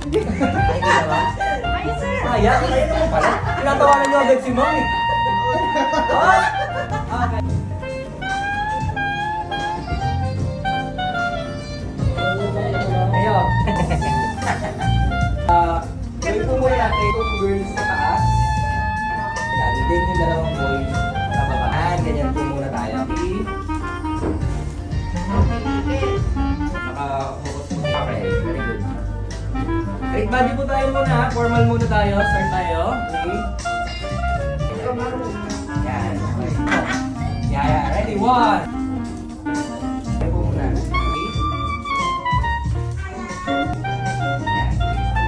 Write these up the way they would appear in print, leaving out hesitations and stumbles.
Ay, ka ba? Ay, sir. Kaya naman pala. Tinatawanan niyo agad si Mami. Ah! Okay. Ayo. Gawin po muna natin itong girls sa taas. Yan, din yung dalawang boys sa babaan. Ganyan po muna tayo. Naka-focus po. Okay, very good. Great body po tayo muna. Formal muna tayo. Start tayo. Okay. Yan. Okay. Yeah. Ready? One. Tayo po muna. Okay.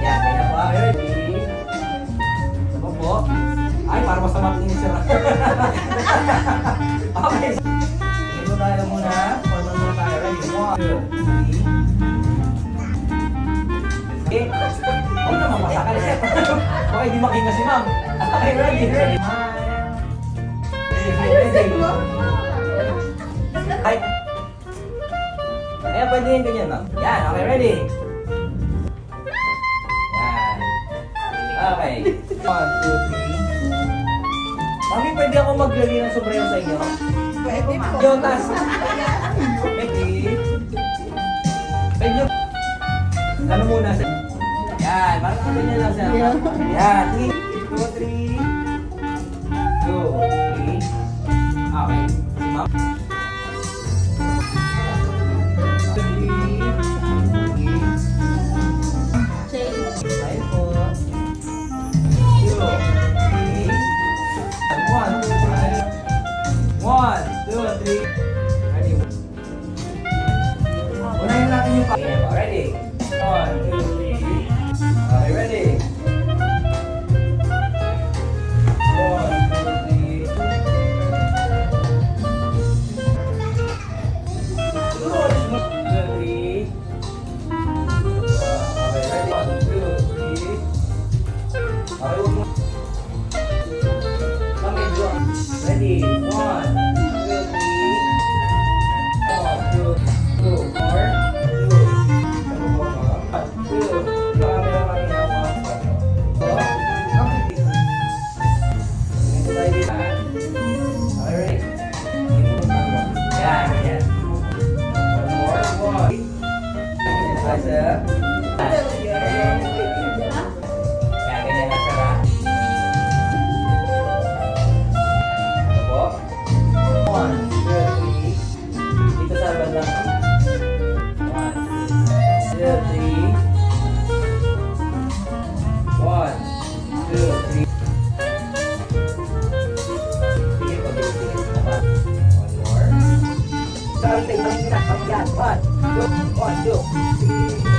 Yan. Kaya po. Ready? Sabo po. Ay, para masama tingin siya. Okay. Sige po tayo muna. Formal muna tayo. Ready? One, two, three. Okay. Huwag naman masakal siya. Okay, di makinga si ma'am. Okay, ready. Ready. Ay. Ayan, pwede yung ganyan, ma'am. Yan, okay, ready. Yan. Okay. 1, 2, 3. Mami, pwede ako maglali ng sombrero sa inyo? Pwede po. Jonas. Ready. Pwede nyo. Ano muna sa... Yan, parang ganyan lang siya. Yan, 3, 2, 3. 2, 3. Okay. Ma'am. 3. Ayun po. 2, 3. 1, 2, 3. Ready? Unahin natin yung pa. Ready? 1, 2, 3. Okay, ready? 1, 2, 3.